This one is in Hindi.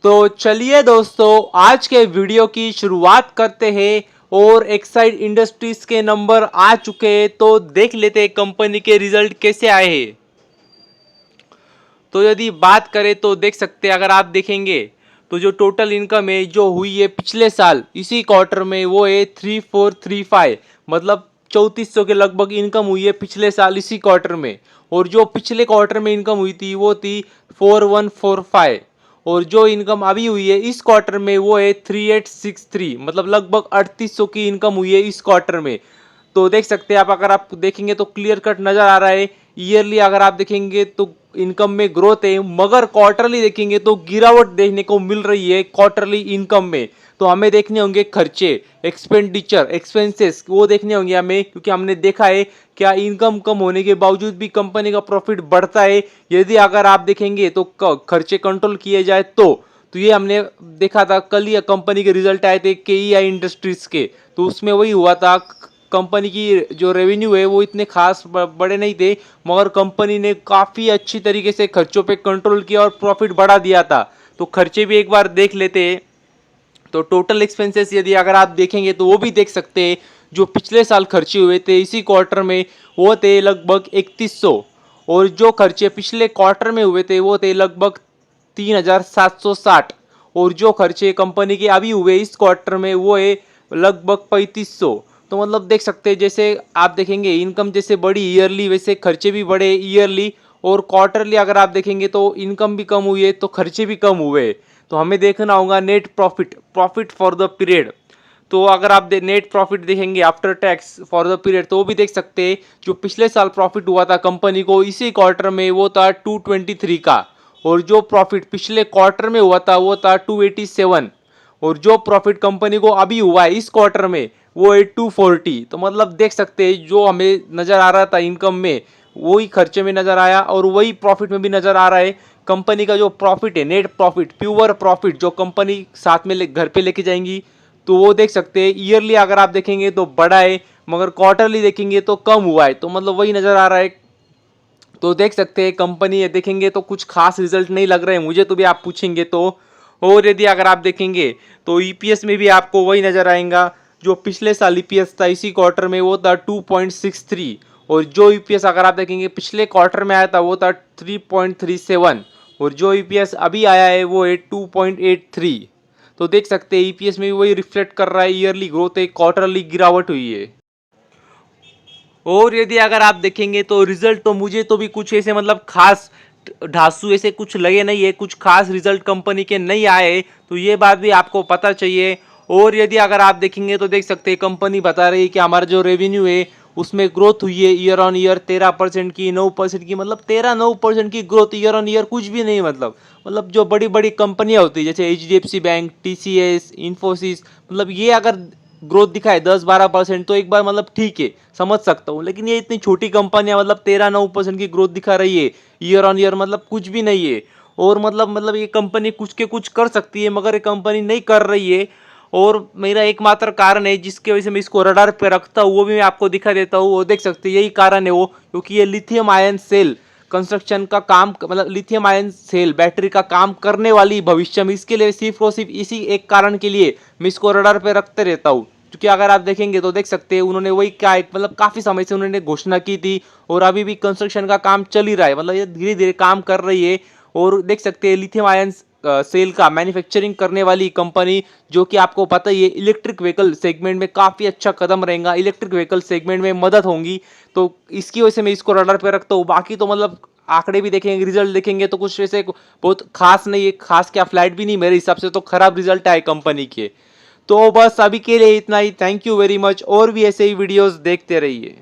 तो चलिए दोस्तों, आज के वीडियो की शुरुआत करते हैं। और एक्साइड इंडस्ट्रीज के नंबर आ चुके हैं, तो देख लेते हैं कंपनी के रिजल्ट कैसे आए हैं। तो यदि बात करें तो देख सकते हैं, अगर आप देखेंगे तो जो टोटल इनकम है जो हुई है पिछले साल इसी क्वार्टर में, वो है 3435, मतलब 3400 के लगभग इनकम हुई है पिछले साल इसी क्वार्टर में। और जो पिछले क्वार्टर में इनकम हुई थी वो थी 4145। और जो इनकम अभी हुई है इस क्वार्टर में वो है 3863, मतलब लगभग 3800 की इनकम हुई है इस क्वार्टर में। तो देख सकते हैं आप, अगर आप देखेंगे तो क्लियर कट नजर आ रहा है। ईयरली अगर आप देखेंगे तो इनकम में ग्रोथ है, मगर क्वार्टरली देखेंगे तो गिरावट देखने को मिल रही है क्वार्टरली इनकम में। तो हमें देखने होंगे खर्चे, एक्सपेंडिचर, एक्सपेंसेस वो देखने होंगे हमें, क्योंकि हमने देखा है क्या इनकम कम होने के बावजूद भी कंपनी का प्रॉफिट बढ़ता है। यदि अगर आप देखेंगे तो खर्चे कंट्रोल किए जाए तो ये हमने देखा था कल ही कंपनी के रिजल्ट आए थे केईआई इंडस्ट्रीज के, तो उसमें वही हुआ था। कंपनी की जो रेवेन्यू है वो इतने खास बड़े नहीं थे, मगर कंपनी ने काफ़ी अच्छी तरीके से खर्चों पे कंट्रोल किया और प्रॉफिट बढ़ा दिया था। तो खर्चे भी एक बार देख लेते हैं। तो टोटल एक्सपेंसेस यदि अगर आप देखेंगे तो वो भी देख सकते हैं। जो पिछले साल खर्चे हुए थे इसी क्वार्टर में वो थे लगभग 3100। और जो खर्चे पिछले क्वार्टर में हुए थे वो थे लगभग 3760। और जो खर्चे कंपनी के अभी हुए इस क्वार्टर में वो है लगभग 3500। तो मतलब देख सकते हैं, जैसे आप देखेंगे इनकम जैसे बड़ी ईयरली वैसे खर्चे भी बढ़े ईयरली। और क्वार्टरली अगर आप देखेंगे तो इनकम भी कम हुई है तो खर्चे भी कम हुए। तो हमें देखना होगा net profit, profit for the period. तो अगर आप नेट प्रॉफिट देखेंगे after tax for the period, तो वो भी देख सकते हैं। जो पिछले साल प्रॉफिट हुआ था कंपनी को इसी क्वार्टर में वो था 223 का। और जो प्रॉफिट पिछले क्वार्टर में हुआ था वो था 287। और जो प्रॉफिट कंपनी को अभी हुआ है इस क्वार्टर में वो है 240। तो मतलब देख सकते हैं जो हमें नज़र आ रहा था इनकम में वही खर्चे में नज़र आया और वही प्रॉफिट में भी नज़र आ रहा है। कंपनी का जो प्रॉफिट है, नेट प्रॉफिट, प्योर प्रॉफिट, जो कंपनी साथ में घर पे लेके जाएंगी, तो वो देख सकते हैं ईयरली अगर आप देखेंगे तो बड़ा है, मगर क्वार्टरली देखेंगे तो कम हुआ है। तो मतलब वही नज़र आ रहा है। तो देख सकते हैं कंपनी देखेंगे तो कुछ खास रिजल्ट नहीं लग रहे हैं मुझे तो भी, आप पूछेंगे तो। और यदि अगर आप देखेंगे तो ईपीएस में भी आपको वही नज़र आएगा। जो पिछले साल ईपीएस था इसी क्वार्टर में वो था 2.63। और जो ईपीएस अगर आप देखेंगे पिछले क्वार्टर में आया था वो था 3.37। और जो ईपीएस अभी आया है वो है 2.83। तो देख सकते हैं ईपीएस में भी वही रिफ्लेक्ट कर रहा है, ईयरली ग्रोथ है, क्वार्टरली गिरावट हुई है। और यदि अगर आप देखेंगे तो रिजल्ट तो मुझे तो भी कुछ ऐसे मतलब खास ढांसू ऐसे कुछ लगे नहीं है, कुछ खास रिजल्ट कंपनी के नहीं आए, तो ये बात भी आपको पता चाहिए। और यदि अगर आप देखेंगे तो देख सकते हैं कंपनी बता रही है कि हमारा जो रेवेन्यू है उसमें ग्रोथ हुई है ईयर ऑन ईयर 13% की, 9% की, मतलब 13-9% की ग्रोथ ईयर ऑन ईयर कुछ भी नहीं। मतलब जो बड़ी बड़ी कंपनियां होती है जैसे एचडीएफसी बैंक, टीसीएस, इन्फोसिस, मतलब ये अगर ग्रोथ दिखाए 10-12% तो एक बार मतलब ठीक है, समझ सकता हूँ। लेकिन ये इतनी छोटी कंपनियां मतलब 13-9% की ग्रोथ दिखा रही है ईयर ऑन ईयर, मतलब कुछ भी नहीं है। और मतलब ये कंपनी कुछ के कुछ कर सकती है मगर ये कंपनी नहीं कर रही है। और मेरा एकमात्र कारण है जिसके वजह से मैं इसको रडार पे रखता हूँ वो भी मैं आपको दिखा देता हूँ। वो देख सकते हैं यही कारण है वो, क्योंकि ये लिथियम आयन सेल कंस्ट्रक्शन का काम, मतलब लिथियम आयन सेल बैटरी का काम करने वाली भविष्य में, इसके लिए सिर्फ और सिर्फ इसी एक कारण के लिए मैं इसको रडार पे रखते रहता हूँ। क्योंकि अगर आप देखेंगे तो देख सकते हैं उन्होंने वही क्या मतलब काफ़ी समय से उन्होंने घोषणा की थी और अभी भी कंस्ट्रक्शन का काम चल ही रहा है, मतलब ये धीरे धीरे काम कर रही है। और देख सकते हैं लिथियम आयन सेल का मैन्युफैक्चरिंग करने वाली कंपनी, जो कि आपको पता ही है इलेक्ट्रिक व्हीकल सेगमेंट में काफ़ी अच्छा कदम रहेगा, इलेक्ट्रिक व्हीकल सेगमेंट में मदद होंगी। तो इसकी वजह से मैं इसको रडार पे रखता हूँ। बाकी तो मतलब आंकड़े भी देखेंगे, रिजल्ट देखेंगे तो कुछ वैसे बहुत खास नहीं है, खास क्या फ्लाइट भी नहीं, मेरे हिसाब से तो खराब रिजल्ट आए कंपनी के। तो बस अभी के लिए इतना ही। थैंक यू वेरी मच, और भी ऐसे ही वीडियोस देखते रहिए।